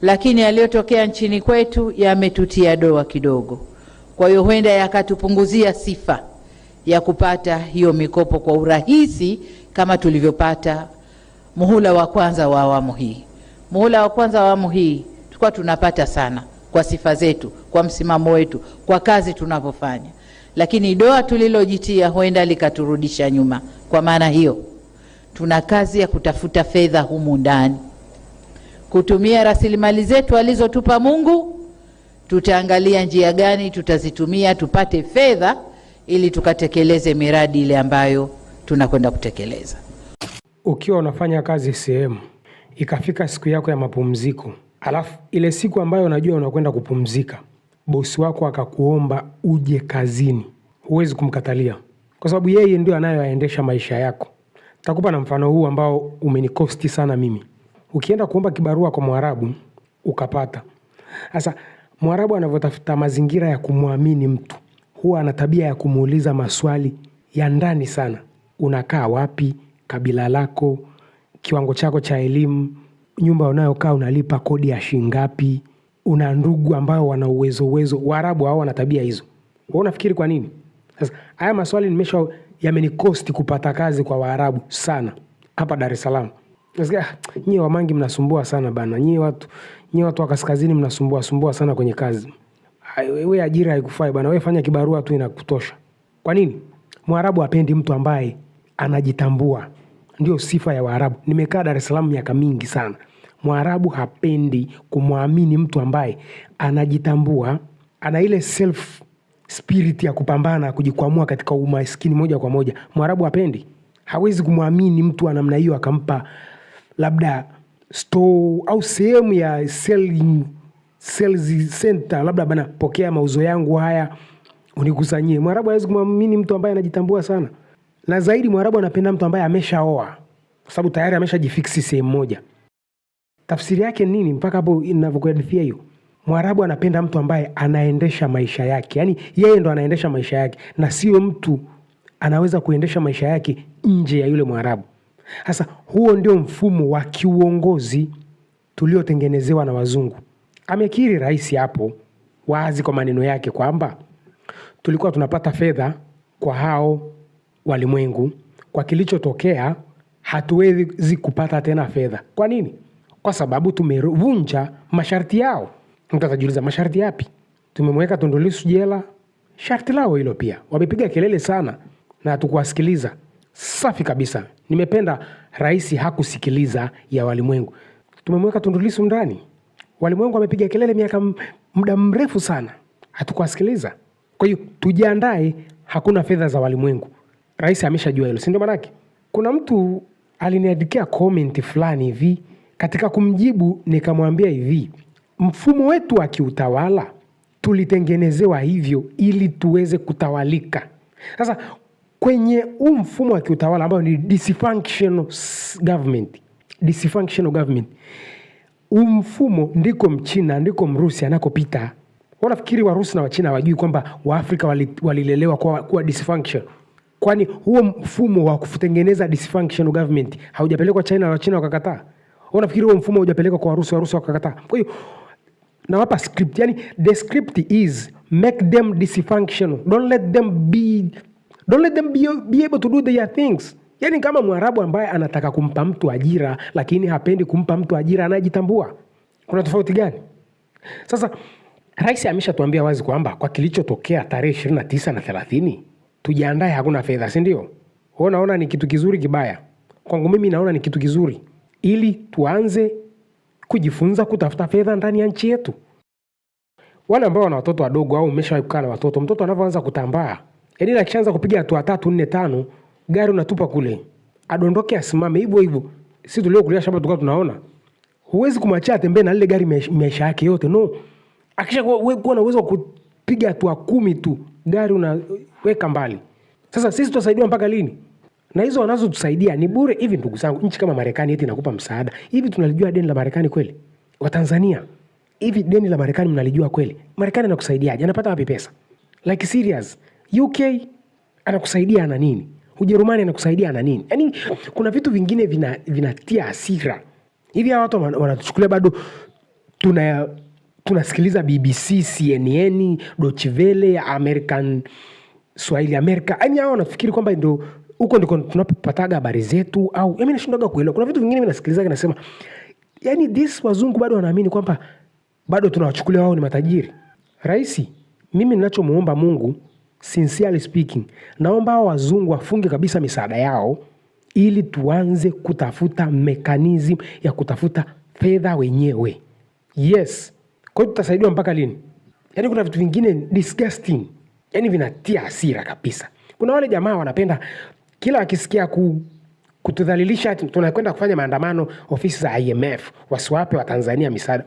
lakini yaliyotokea nchini kwetu yametutia doa kidogo. Kwa hiyo huenda yakatupunguzia sifa ya kupata hiyo mikopo kwa urahisi kama tulivyopata muhula wa kwanza wa awamu hii. Muhula wa kwanza wa awamu hii tulikuwa tunapata sana kwa sifa zetu, kwa msimamo wetu, kwa kazi tunapofanya. Lakini doa tulilojitia huenda likaturudisha nyuma. Kwa maana hiyo, tuna kazi ya kutafuta fedha humu ndani. Kutumia rasilimali zetu alizotupa Mungu, tutaangalia njia gani tutazitumia tupate fedha ili tukatekeleze miradi ile ambayo tunakwenda kutekeleza. Ukiwa unafanya kazi sehemu, ikafika siku yako ya mapumziko, alafu ile siku ambayo unajua unakwenda kupumzika, bosi wako akakuomba uje kazini, huwezi kumkatalia kwa sababu yeye ndio anayeendesha maisha yako. Takupa na mfano huu ambao umenikosti sana mimi. Ukienda kuomba kibarua kwa Mwarabu ukapata. Sasa Mwarabu anavyotafuta mazingira ya kumwamini mtu, huwa ana tabia ya kumuuliza maswali ya ndani sana. Unakaa wapi, kabila lako, kiwango chako cha elimu, nyumba unayokaa unalipa kodi ya shilingi ngapi, una ndugu ambao wana uwezo. Waarabu hao wana tabia hizo. Wewe unafikiri kwa nini? Sasa haya maswali yamenikosti kupata kazi kwa Waarabu sana hapa Dar es Salaam. Nasikia nyie wa Mangi mnasumbua sana bana. Nyie watu wa kaskazini mnasumbua sana kwenye kazi. Wewe ajira haikufai bana. Wewe fanya kibarua tu inakutosha. Kwa nini? Mwarabu hapendi mtu ambaye anajitambua. Ndio sifa ya Waarabu. Nimekaa Dar es Salaam miaka mingi sana. Mwarabu hapendi kumwamini mtu ambaye anajitambua, ana ile self spirit ya kupambana, kujikwamua katika umaskini moja kwa moja. Mwarabu hapendi. Hawezi kumwamini mtu wa namna hiyo akampa labda store au sehemu ya sales center, labda bana, pokea mauzo yangu haya unikusanyie. Mwarabu hawezi kumwamini mtu ambaye anajitambua sana. Na zaidi Mwarabu anapenda mtu ambaye ameshaoa, kwa sababu tayari ameshajifiksi sehemu moja. Tafsiri yake nini mpaka hapo ninavyokuhadithia hiyo? Mwarabu anapenda mtu ambaye anaendesha maisha yake. Yaani yeye ndo anaendesha maisha yake na sio mtu anaweza kuendesha maisha yake nje ya yule Mwarabu. Sasa huo ndio mfumo wa kiuongozi tuliotengenezewa na wazungu. Amekiri rais hapo wazi kwa maneno yake kwamba tulikuwa tunapata fedha kwa hao walimwengu, kwa kilichotokea hatuwezi kupata tena fedha. Kwa nini? Kwa sababu tumevunja masharti yao. Mtu atajiuliza masharti yapi? Tumemweka Tundu Lissu jela, sharti lao hilo pia. Wamepiga kelele sana na hatukuwasikiliza. Safi kabisa. Nimependa rais hakusikiliza ya walimwengu. Tumemweka Tundu Lissu ndani. Walimwengu wamepiga kelele muda mrefu sana. Hatukuwasikiliza. Kwa hiyo tujiandae, hakuna fedha za walimwengu. Rais ameshajua hilo, si ndio maana yake? Kuna mtu aliniandikia comment fulani hivi, katika kumjibu nikamwambia hivi, mfumo wetu wa kiutawala tulitengenezewa hivyo ili tuweze kutawalika. Sasa kwenye mfumo wa kiutawala ambao ni dysfunctional government, mfumo ndiko Mchina, ndiko Mrusi anakopita. Wanafikiri Warusi na Wachina hawajui kwamba Waafrika walilelewa kuwa dysfunction. Kwani huo mfumo wa kutengeneza dysfunctional government haujapelekwa China na Wachina wakakataa? Wanafikiri huo mfumo haujapelekwa kwa Warusi wakakataa? Kwa hiyo nawapa script, yani the script is make them dysfunctional. Don't let them be able to do their things. Yani kama Mwarabu ambaye anataka kumpa mtu ajira lakini hapendi kumpa mtu ajira anajitambua. Kuna tofauti gani? Sasa rais ameshatuambia wazi kwamba kwa kilichotokea tarehe 29 na 30 tujiandae, hakuna fedha, si ndio? Unaona ni kitu kizuri kibaya? Kwangu mimi naona ni kitu kizuri, ili tuanze kujifunza kutafuta fedha ndani ya nchi yetu. Wale ambao wana watoto wadogo au umeshawahi kukaa na watoto, mtoto anapoanza kutambaa, yaani akishaanza kupiga hatua 3, 4, 5, gari unatupa kule, adondoke asimame hivyo hivyo. Sisi tuliokulia shamba tulikuwa tunaona. Huwezi kumwachia atembee na ile gari maisha yake yote, no. Akisha kuwa na uwezo wa kupiga hatua 10 tu, gari unaweka mbali. Sasa sisi tutasaidiwa mpaka lini? Na hizo wanazotusaidia ni bure hivi ndugu zangu. Nchi kama Marekani eti inakupa msaada. Hivi tunalijua deni la Marekani kweli? Wa Tanzania, hivi deni la Marekani mnalijua kweli? Marekani anakusaidiaje? Anapata wapi pesa? Like serious. UK anakusaidia ana nini? Ujerumani anakusaidia ana nini? Yaani kuna vitu vingine vinatia hasira. Hivi hawa watu wanatuchukulia bado tunasikiliza BBC, CNN, Deutsche Welle, American Swahili America. Yaani hao nafikiri kwamba ndio huko ndiko tunapopataga habari zetu, au mimi nashindaga kuelewa. Kuna vitu vingine mimi nasikiliza nasema, yaani this wazungu bado wanaamini kwamba bado tunawachukulia wao ni matajiri. Raisi, mimi ninachomuomba Mungu, sincerely speaking, naomba hao wazungu wafunge kabisa misaada yao ili tuanze kutafuta mechanism ya kutafuta fedha wenyewe. Yes. Kwa hiyo tutasaidiwa mpaka lini? Yaani kuna vitu vingine disgusting. Yaani vinatia hasira kabisa. Kuna wale jamaa wanapenda kila wakisikia kutudhalilisha, tunakwenda kufanya maandamano ofisi za IMF, wasiwape wa Tanzania misaada.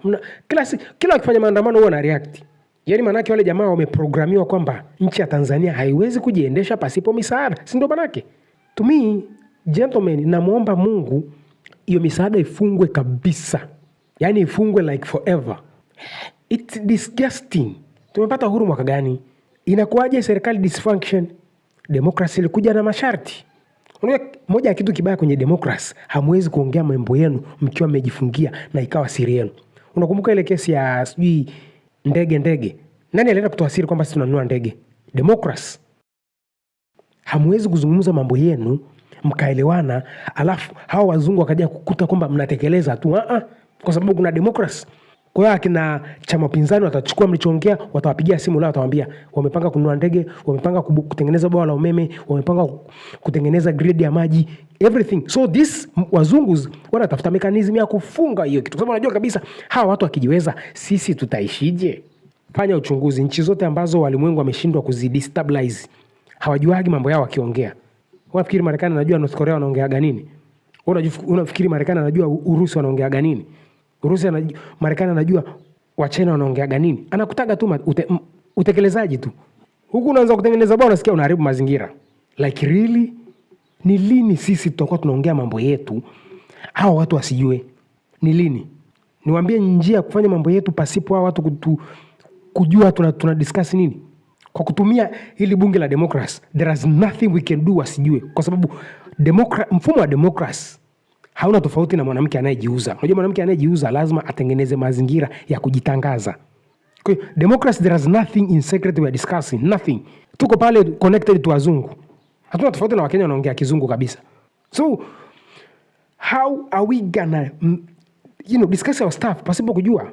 Kila wakifanya maandamano huwa na react. Yaani manake wale jamaa wameprogramiwa kwamba nchi ya Tanzania haiwezi kujiendesha pasipo misaada. Si ndio manake? To me, gentlemen, namuomba Mungu hiyo misaada ifungwe kabisa. Yaani ifungwe like forever. It's disgusting. Tumepata uhuru mwaka gani? Inakuwaje serikali dysfunction? Democracy ilikuja na masharti. Unajua moja ya kitu kibaya kwenye democracy, hamwezi kuongea mambo yenu mkiwa mmejifungia na ikawa siri yenu. Unakumbuka ile kesi ya sijui ndege? Nani alienda kutoa siri kwamba sisi tunanunua ndege? Democracy. Hamwezi kuzungumza mambo yenu mkaelewana, alafu hao wazungu wakaja kukuta kwamba mnatekeleza tu. Kwa sababu kuna democracy. Kwa hiyo akina chama pinzani watachukua mlichoongea, watawapigia simu leo, watawaambia wamepanga kununua ndege, wamepanga kutengeneza bwawa la umeme, wamepanga kutengeneza grid ya maji, everything. So this wazungu wanatafuta mechanism ya kufunga hiyo kitu. Kwa sababu wanajua kabisa hawa watu wakijiweza, sisi tutaishije? Fanya uchunguzi, nchi zote ambazo walimwengu wameshindwa kuzidestabilize, hawajuagi mambo yao wakiongea. Unafikiri Marekani anajua North Korea wanaongea nini? Unafikiri Marekani anajua Urusi wanaongea nini? Marekani anajua Wachina wanaongea nini? Anakutaga tu utekelezaji tu. Huku unaanza kutengeneza bwana, unasikia unaharibu mazingira. Like really? Ni lini sisi tutakuwa tunaongea mambo yetu hao watu wasijue? Ni lini? Niwaambie njia ya kufanya mambo yetu pasipo hao watu kujua tuna discuss nini? Kwa kutumia hili bunge la democracy, there is nothing we can do wasijue. Kwa sababu mfumo wa democracy hauna tofauti na mwanamke anayejiuza. Unajua mwanamke anayejiuza lazima atengeneze mazingira ya kujitangaza. Kwa hiyo democracy, there is nothing in secret we are discussing, nothing. Tuko pale connected to wazungu. Hatuna tofauti na Wakenya wanaongea kizungu kabisa. So how are we gonna discuss our stuff pasipo kujua?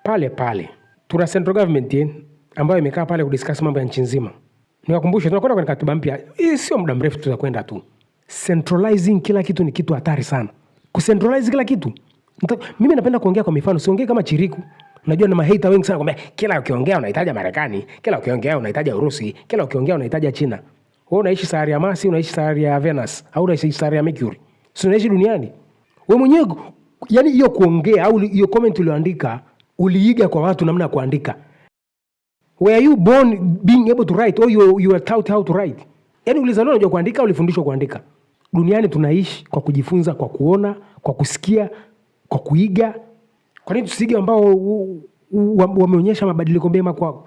Pale tuna central government ambayo imekaa pale kudiscuss mambo ya nchi nzima. Niwakumbushe tunakwenda kwenye katiba mpya. Hii sio muda mrefu tutakwenda tu. Centralizing kila kitu ni kitu hatari sana. Kucentralize kila kitu. Mimi napenda kuongea kwa mifano, siongee kama chiriku. Unajua na mahater wengi sana kwamba kila ukiongea unahitaji Marekani, kila ukiongea unahitaji Urusi, kila ukiongea unahitaji China. Wewe unaishi sayari ya Mars, unaishi sayari ya Venus, au unaishi sayari ya Mercury. Sio unaishi duniani. Wewe mwenyewe yani hiyo kuongea au hiyo comment ulioandika uliiga kwa watu namna ya kuandika. Were you born being able to write or you were taught how to write? Yaani ulizaliwa unajua kuandika, ulifundishwa kuandika. Duniani tunaishi kwa kujifunza, kwa kuona, kwa kusikia, kwa kuiga. Kwa nini tusige ambao wameonyesha mabadiliko mema kwa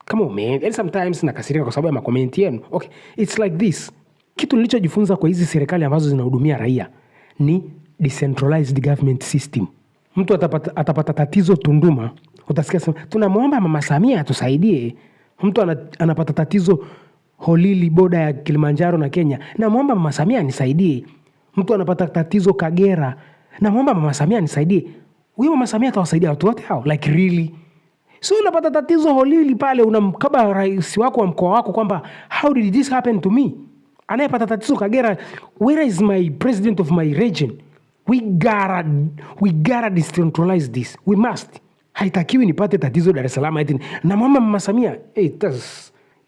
kama and sometimes nakasirika kwa sababu ya makomenti yenu. Okay, it's like this. Kitu nilichojifunza kwa hizi serikali ambazo zinahudumia raia ni decentralized government system. Mtu atapata tatizo Tunduma, utasikia sema tunamwomba Mama Samia atusaidie. Mtu anapata tatizo Holili, boda ya Kilimanjaro na Kenya, namwomba Mama Samia anisaidie. Mtu anapata tatizo Kagera, namwomba Mama Samia anisaidie. Huyo Mama Samia atawasaidia watu wote hao? Like really? So unapata tatizo Holili pale, unamkaba rais wako wa mkoa wako kwamba how did this happen to me? Anayepata tatizo Kagera, where is my president of my region? We gotta decentralize this. We must. Haitakiwi nipate tatizo Dar es Salaam eti namwomba Mama Samia.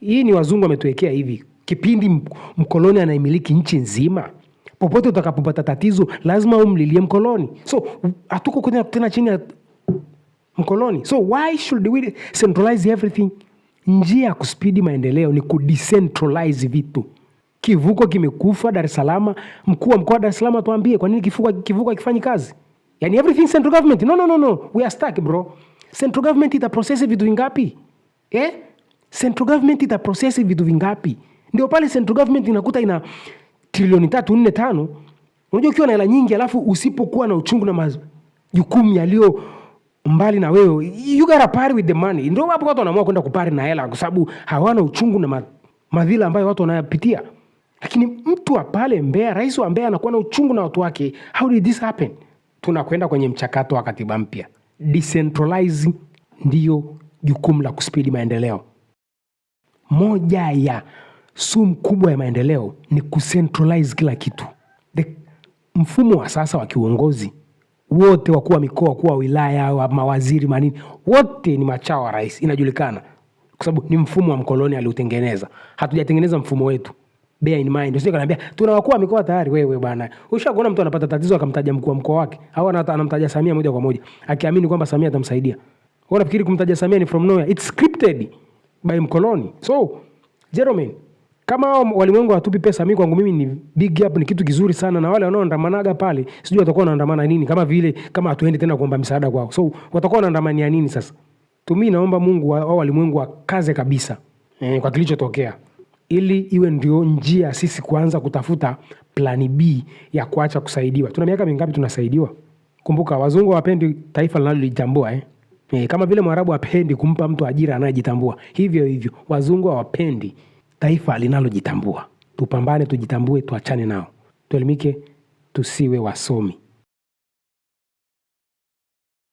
Hii ni wazungu wametuwekea hivi. Kipindi mkoloni anaimiliki nchi nzima, popote utakapopata tatizo lazima umlilie mkoloni. So hatuko tena chini ya mkoloni. So why should we centralize everything? Njia ya kuspeedi maendeleo ni kudecentralize vitu. Kivuko kimekufa Dar es Salaam, mkuu wa mkoa wa Dar es Salaam atuambie kwa nini kivuko hakifanyi kazi? Yani everything central government. No. We are stuck, bro. Central government itaprocess vitu vingapi? Central government itaprocess vitu vingapi? Ndio pale central government inakuta ina trilioni 3, 4, 5. Unajua ukiwa na hela nyingi alafu usipokuwa na uchungu na majukumu yaliyo mbali na wewe, you gotta party with the money. Ndio hapo watu wanaamua kwenda kupari na hela, kwa sababu hawana uchungu na madhila ambayo watu wanayapitia. Lakini mtu wa pale Mbeya, rais wa Mbeya anakuwa na uchungu na watu wake. How did this happen? Tunakwenda kwenye mchakato wa katiba mpya. Decentralizing ndiyo jukumu la kuspeed maendeleo. Moja ya sumu kubwa ya maendeleo ni kucentralize kila kitu. Mfumo wa sasa wa kiuongozi, wote wakuu wa mikoa, wakuu wa wilaya, wa mawaziri, manini, wote ni machao wa rais, inajulikana. Kwa sababu ni mfumo wa mkoloni aliutengeneza. Hatujatengeneza mfumo wetu. Bear in mind. Usije kaniambia tuna wakuu wa mikoa tayari. Wewe bwana, ushaona mtu anapata tatizo akamtaja mkuu wa mkoa wake, au anamtaja Samia moja kwa moja akiamini kwamba Samia atamsaidia. Wewe unafikiri kumtaja Samia ni from nowhere? It's scripted by mkoloni. So, gentlemen, kama walimwengu hatupi pesa, mimi kwangu mimi ni big up, ni kitu kizuri sana, na wale wanaoandamanaga pale sijui watakuwa wanaandamana nini, kama hatuendi tena kuomba msaada kwao. So, watakuwa wanaandamania nini sasa? Mimi naomba Mungu au walimwengu wakaze kabisa kwa kilichotokea, ili iwe ndio njia sisi kuanza kutafuta plani B ya kuacha kusaidiwa. Tuna miaka mingapi tunasaidiwa? Kumbuka wazungu hawapendi taifa linalojitambua kama vile Mwarabu hapendi kumpa mtu ajira anayejitambua. Hivyo wazungu hawapendi taifa linalojitambua. Tupambane, tujitambue, tuachane nao. Tuelimike, tusiwe wasomi.